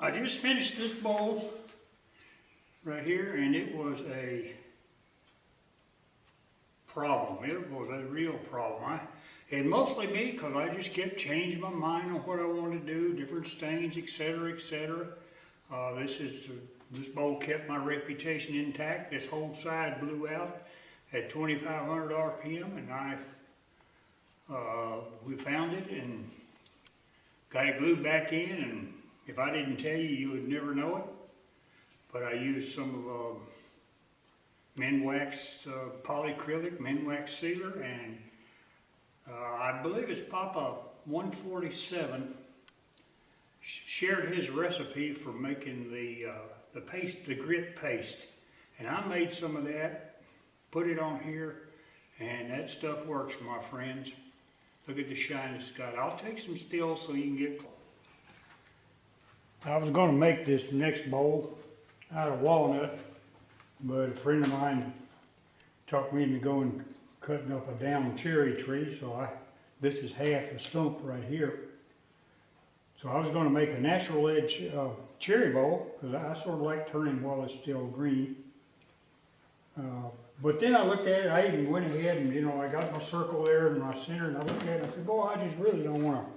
I just finished this bowl right here, and it was a problem. It was a real problem. And mostly me, because I just kept changing my mind on what I wanted to do, different stains, etc., etc. This bowl kept my reputation intact. This whole side blew out at 2,500 RPM, and we found it and got it glued back in. And if I didn't tell you, you would never know it. But I used some of Minwax polyacrylic, Minwax sealer, and I believe it's Papa 147 shared his recipe for making the paste, the grit paste. And I made some of that, put it on here, and that stuff works, my friends. Look at the shine it's got. I'll take some stills so you can get close. I was going to make this next bowl out of walnut, but a friend of mine talked me into going cutting up a down cherry tree, so this is half a stump right here. So I was going to make a natural edge cherry bowl, because I sort of like turning while it's still green. But then I looked at it, I even went ahead and, I got my circle there in my center, and I looked at it and I said, boy, I just really don't want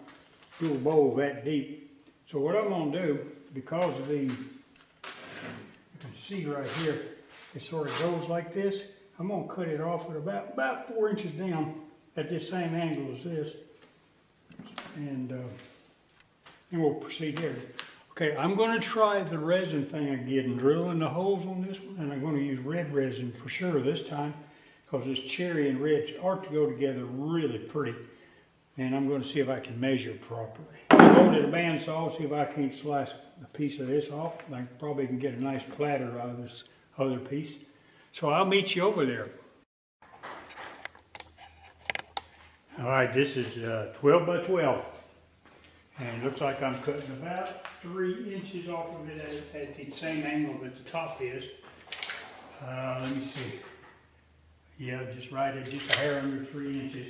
to do a bowl that deep. So what I'm going to do, because of you can see right here, it sort of goes like this. I'm going to cut it off at about 4 inches down at this same angle as this. And we'll proceed here. Okay, I'm going to try the resin thing again, drilling the holes on this one, and I'm going to use red resin for sure this time, because this cherry and red ought to go together really pretty. And I'm going to see if I can measure properly. I'll go to the bandsaw, see if I can't slice a piece of this off. I probably can get a nice platter out of this other piece. So I'll meet you over there. All right, this is 12 by 12. And it looks like I'm cutting about 3 inches off of it at the same angle that the top is. Let me see. Yeah, just right at just a hair under 3 inches.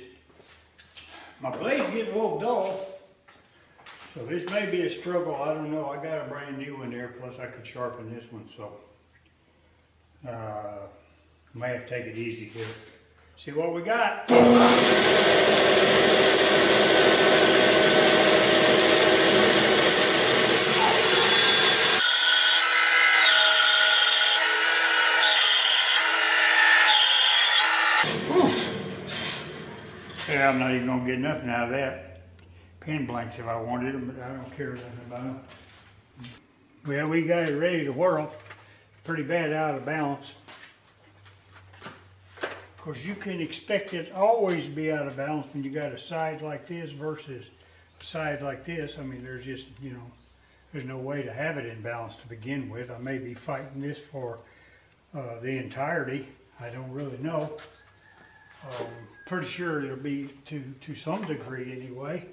My blade's getting a little dull, so this may be a struggle. I don't know. I got a brand new one there, plus I could sharpen this one, so may have to take it easy here. See what we got. Yeah, I'm not even going to get nothing out of that. Pen blanks if I wanted them, but I don't care nothing about them. Well, we got it ready to whirl. Pretty bad out of balance. Of course, you can expect it to always be out of balance when you got a side like this versus a side like this. I mean, there's just, there's no way to have it in balance to begin with. I may be fighting this for the entirety. I don't really know. Pretty sure it'll be to some degree anyway.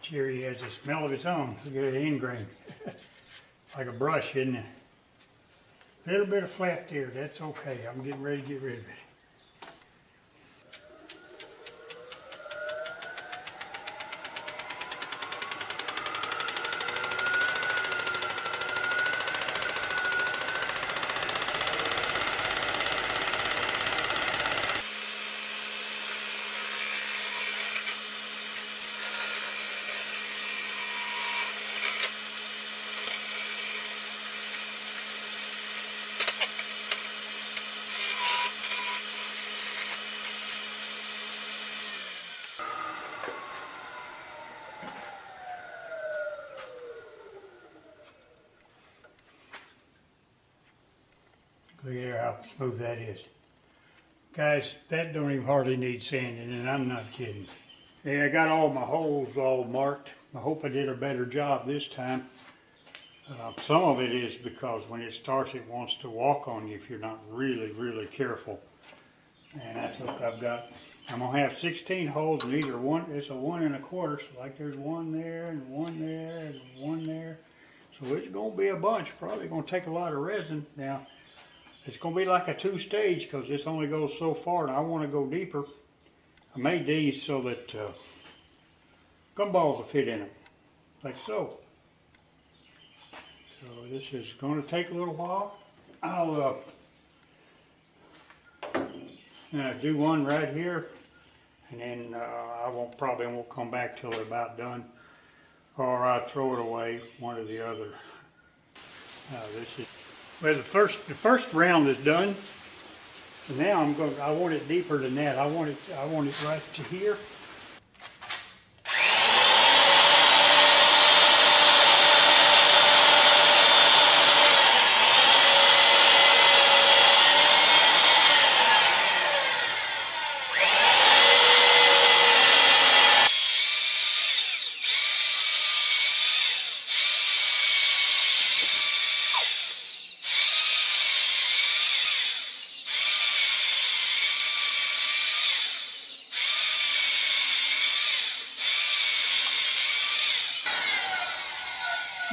Cherry has a smell of its own. Look at it ingrained. Like a brush, isn't it? A little bit of flat there, that's okay. I'm getting ready to get rid of it. Look at there how smooth that is. Guys, that don't even hardly need sanding, and I'm not kidding. Yeah, I got all my holes all marked. I hope I did a better job this time. Some of it is because when it starts, it wants to walk on you if you're not really, really careful. And I'm gonna have 16 holes, and either one, it's a 1 1/4, so like there's one there, and one there, and one there. So it's gonna be a bunch, probably gonna take a lot of resin. Now, it's gonna be like a 2-stage, because this only goes so far, and I wanna go deeper. I made these so that gumballs will fit in them, like so. So this is gonna take a little while. I'll do one right here, and then I probably won't come back till they're about done, or I throw it away, one or the other. Well, the first round is done. So now I want it deeper than that. I want it right to here.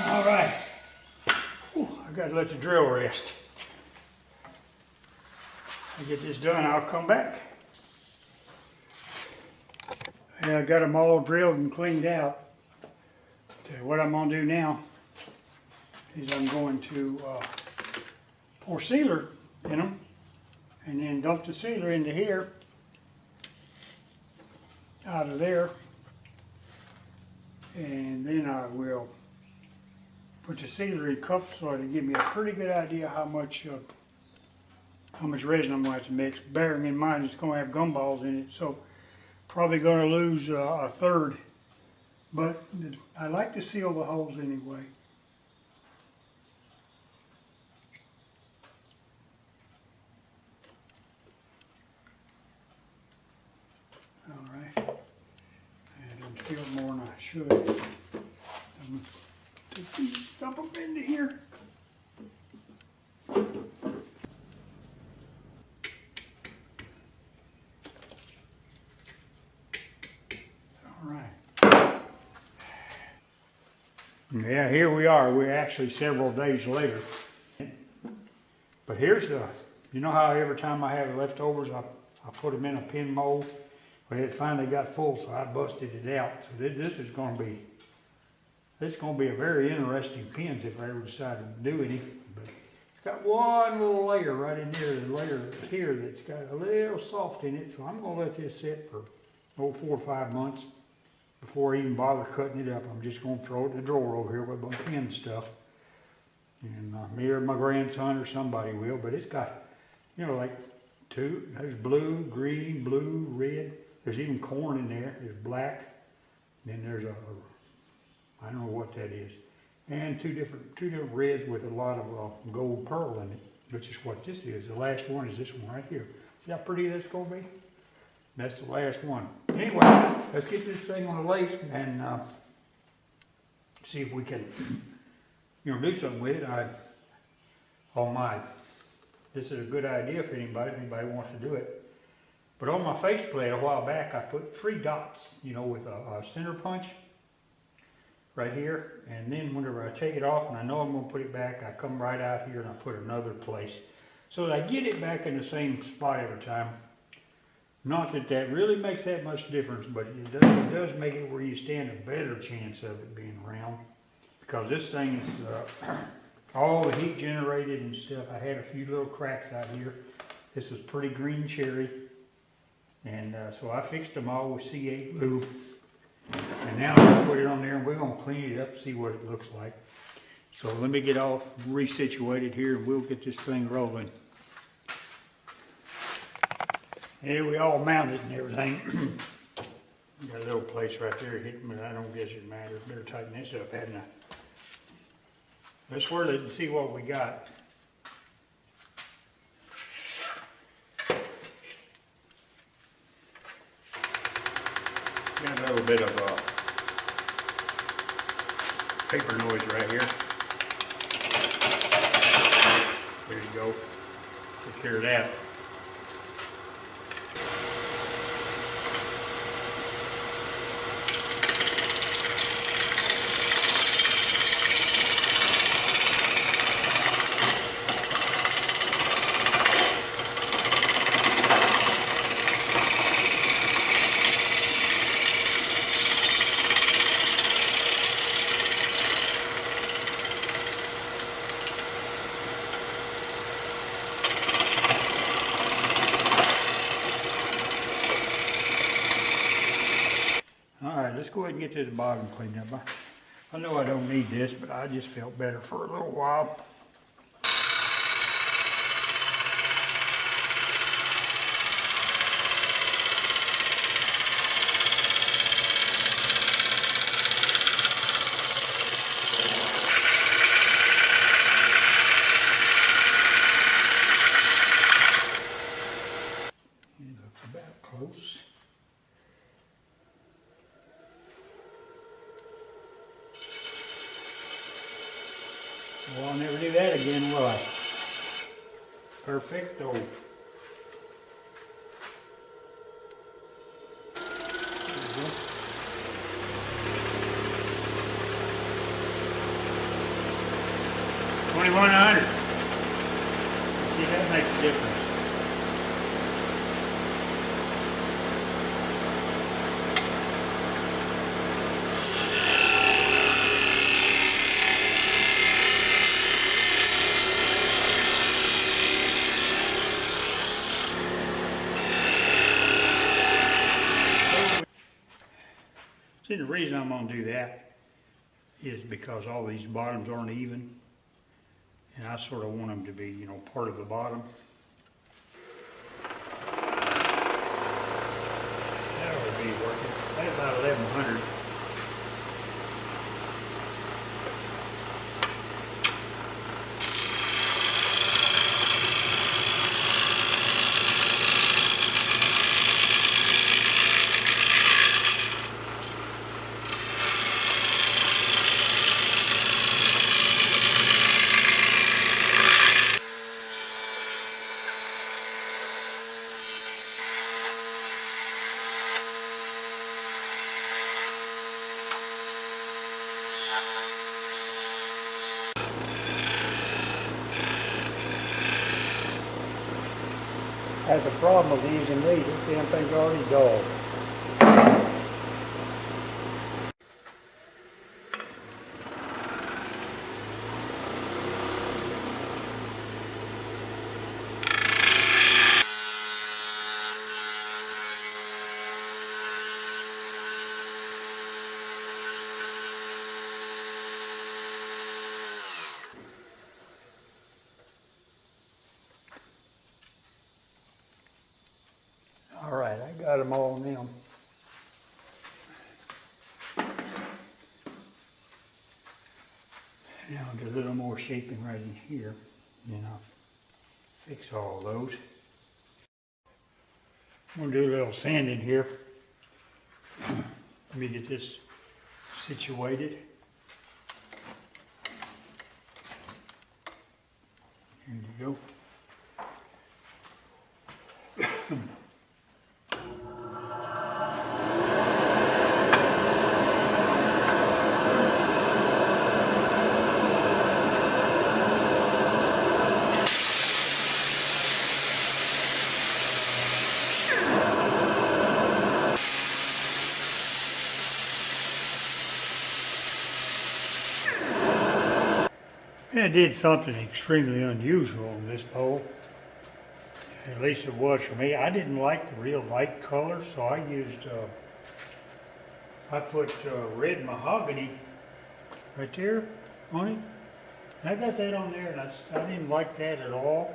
All right, I gotta let the drill rest. I get this done, I'll come back. Yeah, I got them all drilled and cleaned out. So what I'm gonna do now is I'm going to pour sealer in them, and then dump the sealer into here, out of there, and then I will put the sealer in cups so it'll give me a pretty good idea how much resin I'm going to have to mix, bearing in mind it's going to have gumballs in it, so probably going to lose a third, but I like to seal the holes anyway. All right, and I'm still more than I should. Dump them into here. All right. Yeah, here we are. We're actually several days later. But here's you know how every time I have leftovers, I put them in a pin mold? Well, it finally got full, so I busted it out. So this is going to be It's going to be a very interesting pins if I ever decide to do any. But it's got one little layer right in there, the layer here that's got a little soft in it. So I'm going to let this sit for 4 or 5 months before I even bother cutting it up. I'm just going to throw it in the drawer over here with my pin stuff. And me or my grandson or somebody will. But it's got, like there's blue, green, blue, red. There's even corn in there. There's black. Then there's I don't know what that is. And two different reds with a lot of gold pearl in it, which is what this is. The last one is this one right here. See how pretty that's going to be? That's the last one. Anyway, let's get this thing on the lathe and see if we can, do something with it. This is a good idea for anybody wants to do it. But on my faceplate a while back, I put 3 dots, with a center punch right here. And then whenever I take it off and I know I'm going to put it back, I come right out here and I put another place. So that I get it back in the same spot every time. Not that that really makes that much difference, but it does make it where you stand a better chance of it being round. Because this thing is all the heat generated and stuff. I had a few little cracks out here. This is pretty green cherry. And so I fixed them all with C8 glue. And now I'm going to put it on there and we're going to clean it up, see what it looks like. So let me get all resituated here and we'll get this thing rolling. Yeah, we all mounted and everything. Got a little place right there hitting, but I don't guess it matters. Better tighten this up, hadn't I? Let's swirl it and see what we got. Got a little bit of paper noise right here. There you go. Take care of that. Alright, let's go ahead and get this bottom cleaned up. I know I don't need this, but I just felt better for a little while. It looks about close. Well, I'll never do that again, will I? Perfecto. There you go. 2100. See, that makes a difference. See, the reason I'm going to do that is because all these bottoms aren't even, and I sort of want them to be, you know, part of the bottom. That ought to be working. That's about 1100. That's the problem with using these. This damn thing's already dull. All right, I got them all now. Now I'll do a little more shaping right in here, and I'll fix all those. I'm going to do a little sanding here. Let me get this situated. Here you go. I did something extremely unusual on this pole. At least it was for me. I didn't like the real light color, so I used, I put red mahogany right there on it. And I got that on there, and I didn't like that at all.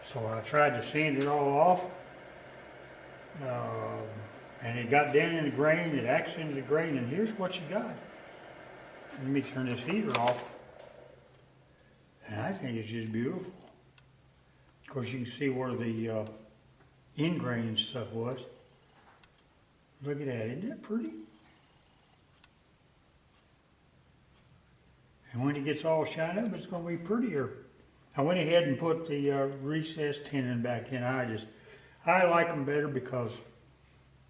So I tried to sand it all off. And it got down in the grain, it accented the grain, and here's what you got. Let me turn this heater off. And I think it's just beautiful. Of course, you can see where the end grain and stuff was. Look at that, isn't that pretty? And when it gets all shined up, it's gonna be prettier. I went ahead and put the recessed tenon back in. I like them better because,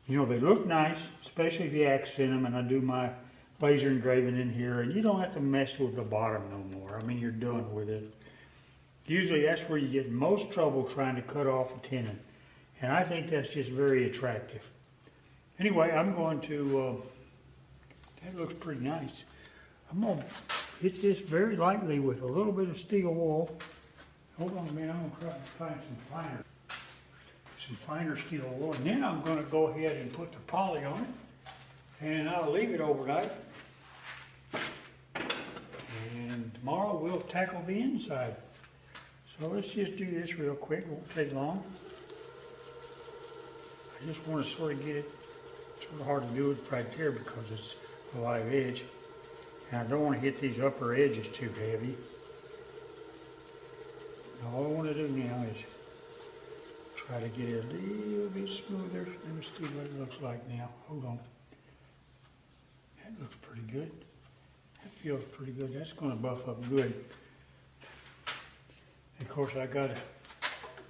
you know, they look nice, especially if you accent them, and I do my laser engraving in here, and you don't have to mess with the bottom no more. I mean, you're done with it. Usually that's where you get most trouble trying to cut off a tenon. And I think that's just very attractive. Anyway, I'm going to, that looks pretty nice. I'm going to hit this very lightly with a little bit of steel wool. Hold on a minute, I'm going to try to find some finer steel wool. And then I'm going to go ahead and put the poly on it. And I'll leave it overnight. And tomorrow we'll tackle the inside. So let's just do this real quick, it won't take long. I just want to sort of get it, sort of hard to do it right there because it's a live edge. And I don't want to hit these upper edges too heavy. All I want to do now is try to get it a little bit smoother. Let me see what it looks like now. Hold on. That looks pretty good. That feels pretty good. That's going to buff up good. Of course, I got to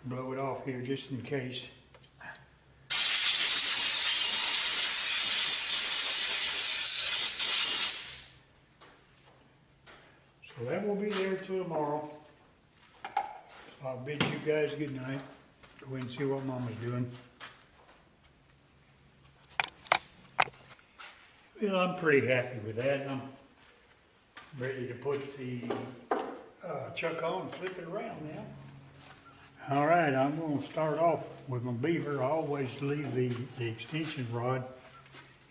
blow it off here just in case. So that will be there till tomorrow. So I'll bid you guys good night. Go ahead and see what Mama's doing. Well, I'm pretty happy with that. I'm ready to put the chuck on and flip it around now. All right, I'm going to start off with my beaver. I always leave the extension rod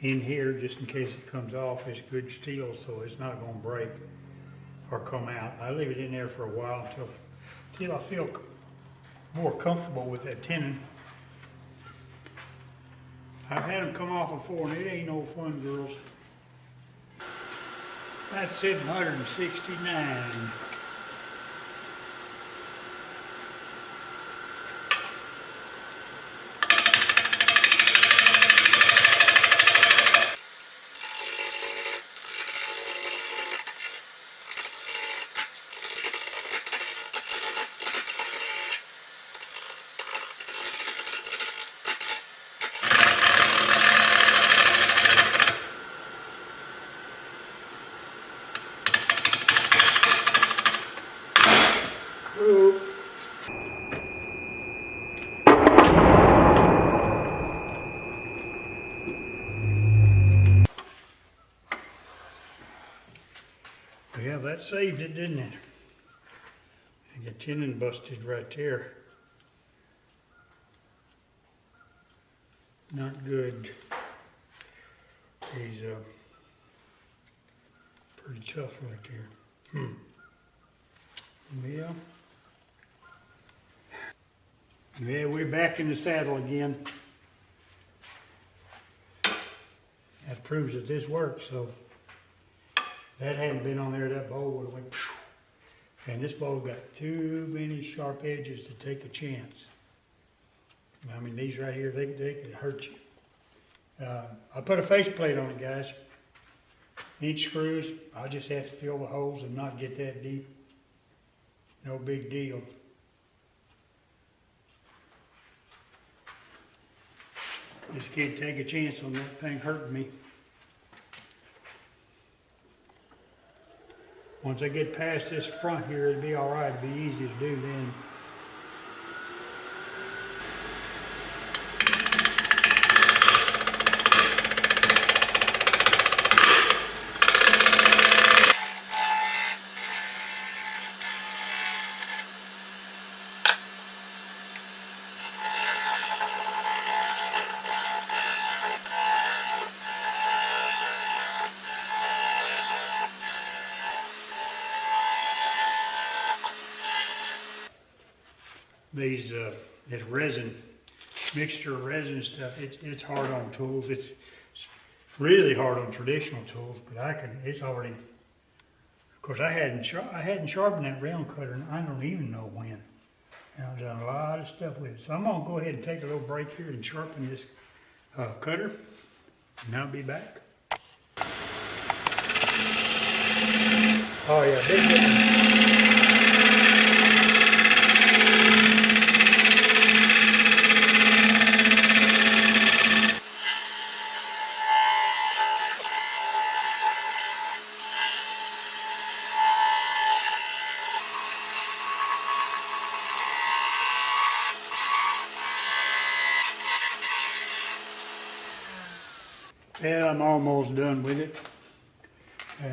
in here just in case it comes off. It's good steel, so it's not going to break or come out. I leave it in there for a while until I feel more comfortable with that tenon. I've had them come off before and it ain't no fun, girls. That's 769. Yeah, that saved it, didn't it? And the tenon busted right there. Not good. He's pretty tough right there. Yeah, we're back in the saddle again. That proves that this works, so. That hadn't been on there, that bowl would have went, and this bowl got too many sharp edges to take a chance. I mean, these right here, they could hurt you. I put a faceplate on it, guys. Inch screws, I just have to fill the holes and not get that deep. No big deal. Just can't take a chance on that thing hurting me. Once I get past this front here, it'll be all right. It'll be easy to do then. This resin, mixture of resin and stuff, it's hard on tools. It's really hard on traditional tools, but it's already, of course I hadn't sharpened that round cutter and I don't even know when. And I've done a lot of stuff with it. So I'm gonna go ahead and take a little break here and sharpen this cutter. And I'll be back. Oh yeah, big difference. Yeah, I'm almost done with it.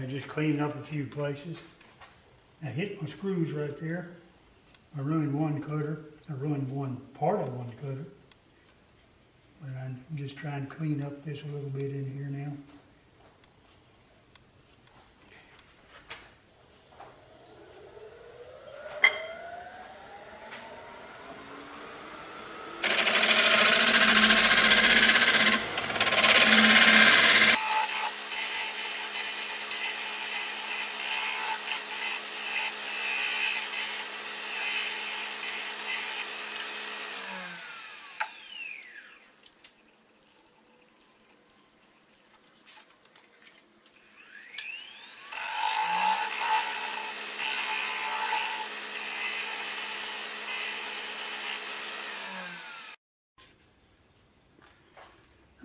Just cleaning up a few places. I hit my screws right there. I ruined one cutter. I ruined one part of one cutter. But I'm just trying to clean up this a little bit in here now.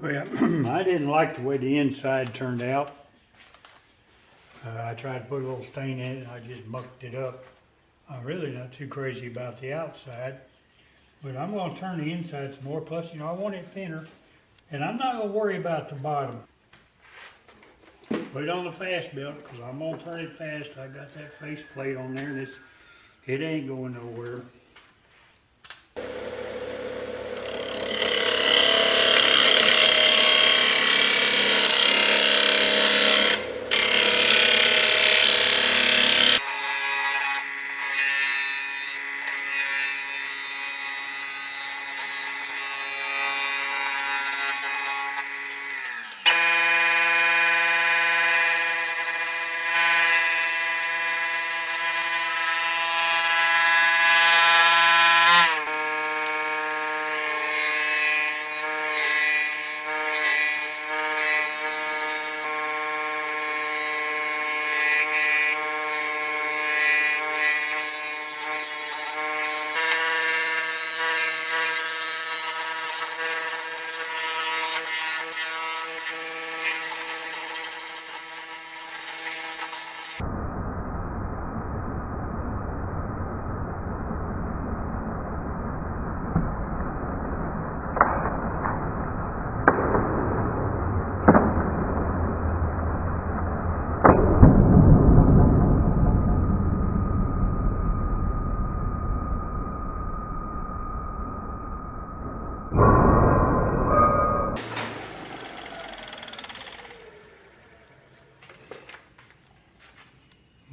Well, I didn't like the way the inside turned out. I tried to put a little stain in it and I just mucked it up. I'm really not too crazy about the outside, but I'm going to turn the inside some more. Plus, I want it thinner, and I'm not going to worry about the bottom. Put it on the fast belt because I'm going to turn it fast. I got that face plate on there, and it ain't going nowhere.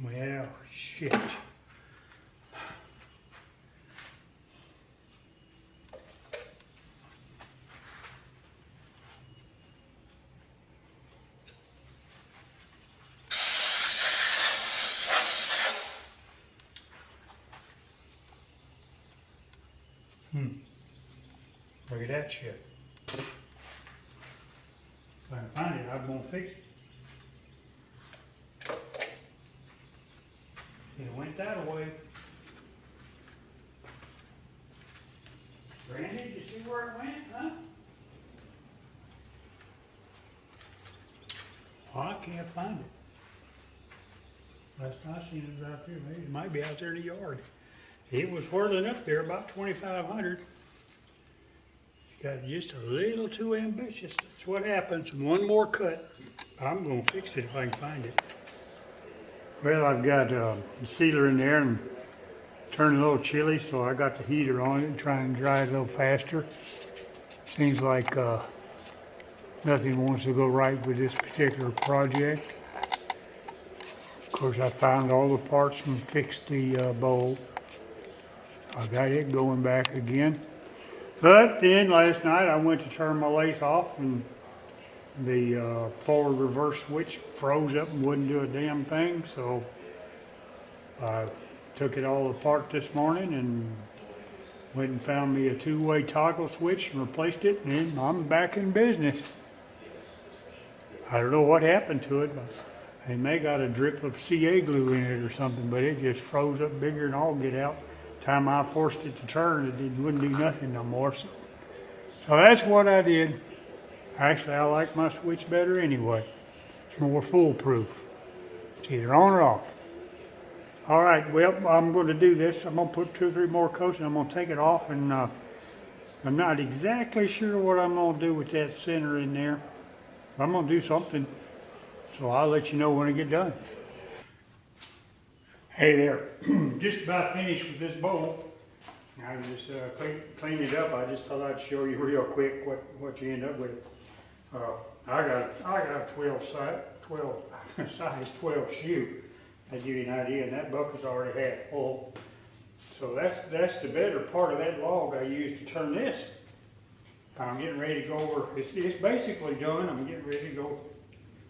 Well, shit. Look at that shit. If I can find it, I'm gonna fix it. It went that way. Randy, did you see where it went, huh? Oh, I can't find it. Last I seen it was out there. Maybe it might be out there in the yard. It was whirling up there about 2,500. Got just a little too ambitious. That's what happens. One more cut. I'm gonna fix it if I can find it. Well, I've got the sealer in there and turned a little chilly, so I got the heater on it and trying to dry it a little faster. Seems like nothing wants to go right with this particular project. Of course, I found all the parts and fixed the bowl. I got it going back again. But then last night I went to turn my lathe off and the forward reverse switch froze up and wouldn't do a damn thing. So I took it all apart this morning and went and found me a two-way toggle switch and replaced it, and I'm back in business. I don't know what happened to it, but they may got a drip of CA glue in it or something, but it just froze up bigger than all get out. Time I forced it to turn, it wouldn't do nothing no more. So that's what I did. Actually, I like my switch better anyway. It's more foolproof. It's either on or off. All right, well, I'm going to do this. I'm going to put 2 or 3 more coats and I'm going to take it off, and I'm not exactly sure what I'm going to do with that center in there. I'm going to do something, so I'll let you know when I get done. Hey there, just about finished with this bowl. I just cleaned it up. I just thought I'd show you real quick what you end up with. I got a 12 size 12 shoe. That give you an idea, and that bucket's already half full. So that's the better part of that log I used to turn this. I'm getting ready to go over. It's basically done. I'm getting ready to go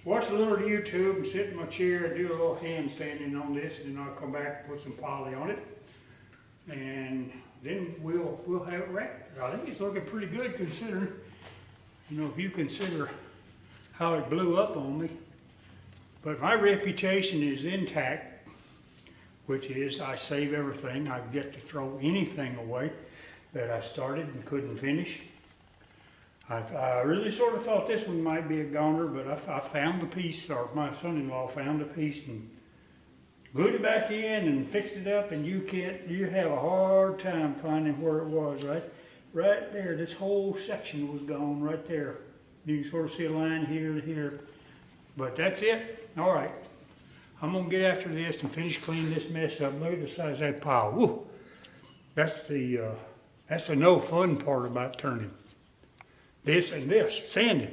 watch a little YouTube and sit in my chair and do a little handstanding on this, and then I'll come back and put some poly on it, and then we'll have it wrapped. I think it's looking pretty good considering, if you consider how it blew up on me. But my reputation is intact, which is I save everything. I get to throw anything away that I started and couldn't finish. I really sort of thought this one might be a goner, but I found the piece, or my son-in-law found the piece and glued it back in and fixed it up, and you have a hard time finding where it was, right there. This whole section was gone right there. You can sort of see a line here to here, but that's it. All right, I'm gonna get after this and finish cleaning this mess up. Look at the size of that pile. Woo! That's the no fun part about turning. This and this, sanding.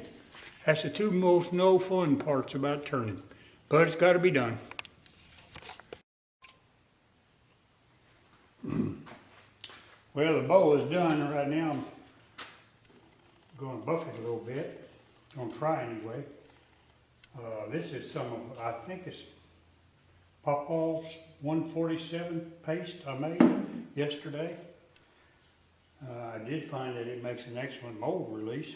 That's the 2 most no fun parts about turning, but it's got to be done. Well, the bowl is done right now. I'm going to buff it a little bit. I'm going to try anyway. This is some of, I think it's Popaw's 147 paste I made yesterday. I did find that it makes an excellent mold release.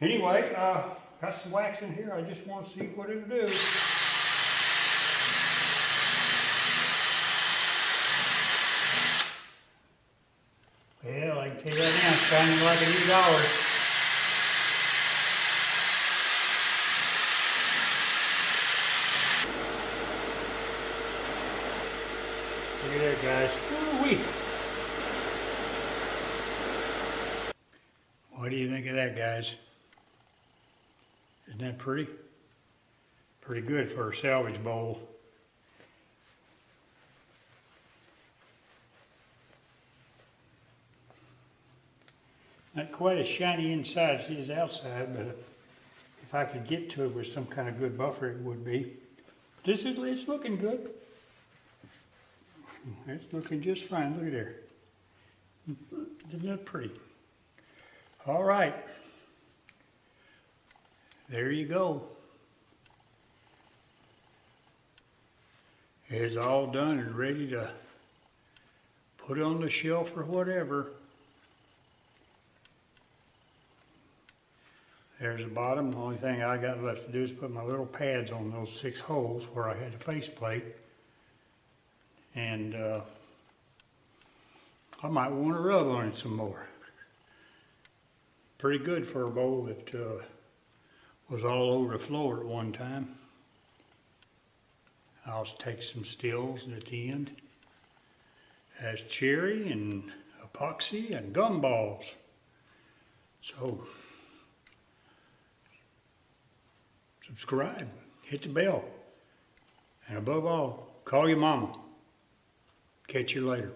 Anyway, got some wax in here. I just want to see what it'll do. Well, I can tell you right now, it's shining like a new dollar. Look at that, guys. Woo-wee. What do you think of that, guys? Isn't that pretty? Pretty good for a salvage bowl. Not quite as shiny inside as it is outside, but if I could get to it with some kind of good buffer, it would be. It's looking good. It's looking just fine. Look at there. Isn't that pretty? All right. There you go. It's all done and ready to put on the shelf or whatever. There's the bottom. The only thing I got left to do is put my little pads on those 6 holes where I had a faceplate. And I might want to rub on it some more. Pretty good for a bowl that was all over the floor at one time. I'll take some stills at the end. It has cherry and epoxy and gumballs. So, subscribe, hit the bell, and above all, call your mama. Catch you later.